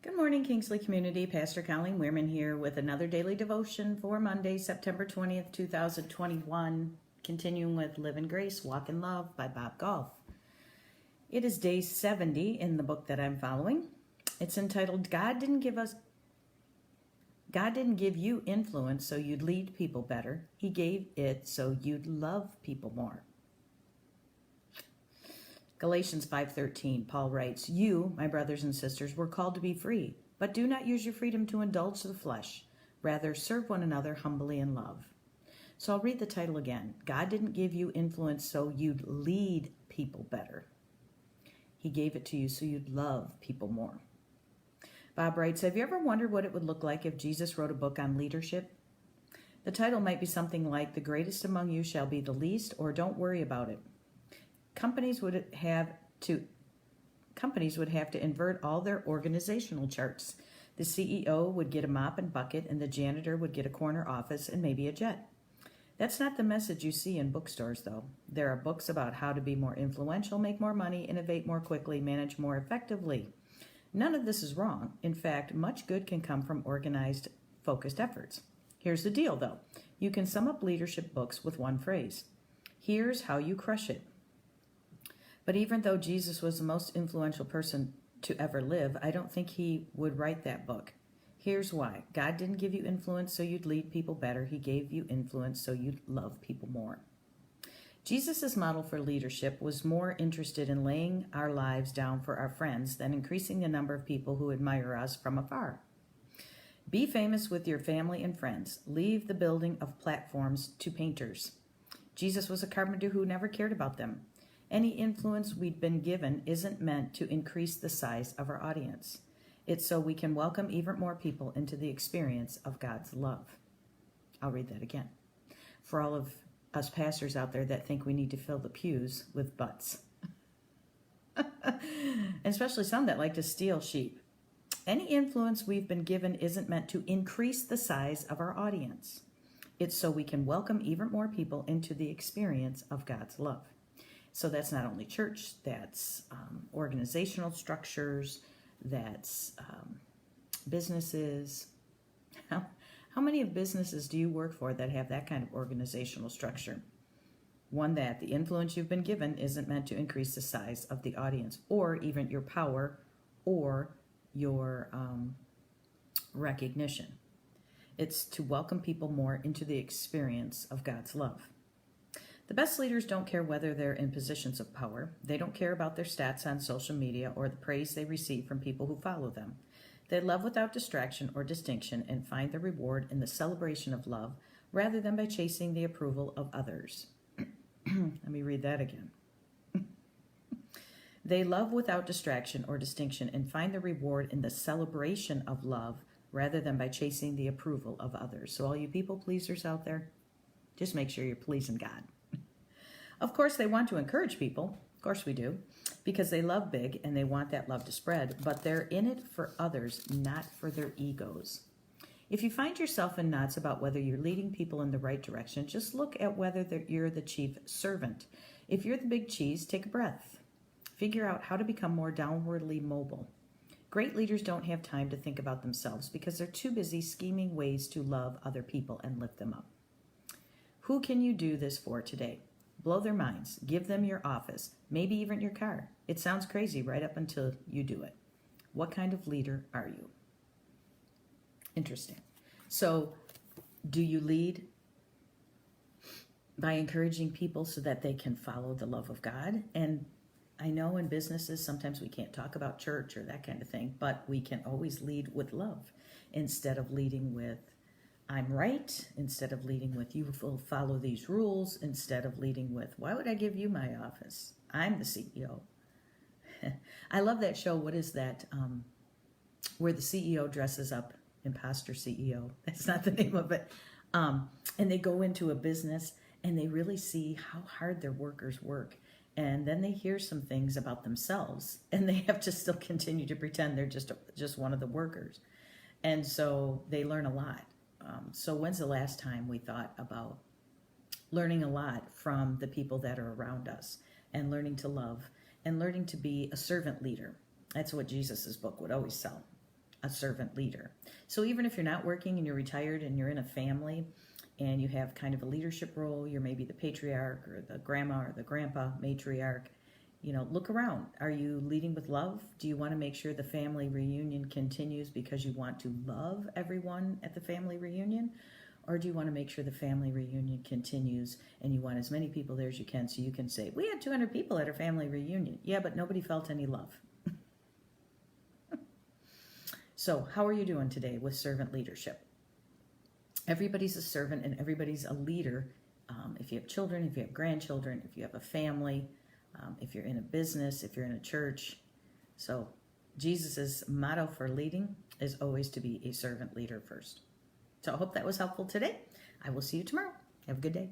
Good morning, Kingsley community. Pastor Colleen Weirman here with another daily devotion for Monday, September 20th, 2021. Continuing with Live in Grace, Walk in Love by Bob Goff. It is day 70 in the book that I'm following. It's entitled God didn't give you influence so you'd lead people better. He gave it so you'd love people more. Galatians 5:13, Paul writes, "You, my brothers and sisters, were called to be free, but do not use your freedom to indulge the flesh. Rather, serve one another humbly in love." So I'll read the title again. God didn't give you influence so you'd lead people better. He gave it to you so you'd love people more. Bob writes, "Have you ever wondered what it would look like if Jesus wrote a book on leadership? The title might be something like The Greatest Among You Shall Be the Least, or Don't Worry About It. Companies would have to invert all their organizational charts. The CEO would get a mop and bucket, and the janitor would get a corner office and maybe a jet. That's not the message you see in bookstores, though. There are books about how to be more influential, make more money, innovate more quickly, manage more effectively. None of this is wrong. In fact, much good can come from organized, focused efforts. Here's the deal, though. You can sum up leadership books with one phrase. Here's how you crush it. But even though Jesus was the most influential person to ever live, I don't think he would write that book. Here's why. God didn't give you influence so you'd lead people better. He gave you influence so you'd love people more. Jesus' model for leadership was more interested in laying our lives down for our friends than increasing the number of people who admire us from afar. Be famous with your family and friends. Leave the building of platforms to painters. Jesus was a carpenter who never cared about them. Any influence we'd been given isn't meant to increase the size of our audience. It's so we can welcome even more people into the experience of God's love. I'll read that again. For all of us pastors out there that think we need to fill the pews with butts. And especially some that like to steal sheep. Any influence we've been given isn't meant to increase the size of our audience. It's so we can welcome even more people into the experience of God's love. So that's not only church, that's organizational structures, that's businesses. How many of businesses do you work for that have that kind of organizational structure? One that the influence you've been given isn't meant to increase the size of the audience or even your power or your recognition. It's to welcome people more into the experience of God's love. The best leaders don't care whether they're in positions of power. They don't care about their stats on social media or the praise they receive from people who follow them. They love without distraction or distinction and find their reward in the celebration of love rather than by chasing the approval of others. Let me read that again. They love without distraction or distinction and find their reward in the celebration of love rather than by chasing the approval of others. So all you people pleasers out there, just make sure you're pleasing God. Of course, they want to encourage people. Of course we do, because they love big and they want that love to spread, but they're in it for others, not for their egos. If you find yourself in knots about whether you're leading people in the right direction, just look at whether you're the chief servant. If you're the big cheese, take a breath. Figure out how to become more downwardly mobile. Great leaders don't have time to think about themselves because they're too busy scheming ways to love other people and lift them up. Who can you do this for today? Blow their minds. Give them your office, maybe even your car. It sounds crazy right up until you do it. What kind of leader are you? Interesting. So, do you lead by encouraging people so that they can follow the love of God? And I know in businesses, sometimes we can't talk about church or that kind of thing, but we can always lead with love instead of leading with I'm right, instead of leading with you will follow these rules, instead of leading with why would I give you my office? I'm the CEO. I love that show. What is that? Where the CEO dresses up, imposter CEO. That's not the name of it. And they go into a business and they really see how hard their workers work. And then they hear some things about themselves and they have to still continue to pretend they're just one of the workers. And so they learn a lot. So when's the last time we thought about learning a lot from the people that are around us and learning to love and learning to be a servant leader? That's what Jesus's book would always sell. a servant leader. So even if you're not working and you're retired and you're in a family and you have kind of a leadership role, you're maybe the patriarch or the grandma or the grandpa, matriarch, look around. Are you leading with love? Do you want to make sure the family reunion continues because you want to love everyone at the family reunion? Or do you want to make sure the family reunion continues and you want as many people there as you can so you can say, we had 200 people at our family reunion. Yeah, but nobody felt any love. So how are you doing today with servant leadership? Everybody's a servant and everybody's a leader. If you have children, if you have grandchildren, if you have a family, if you're in a business, if you're in a church. So Jesus's motto for leading is always to be a servant leader first. So I hope that was helpful today. I will see you tomorrow. Have a good day.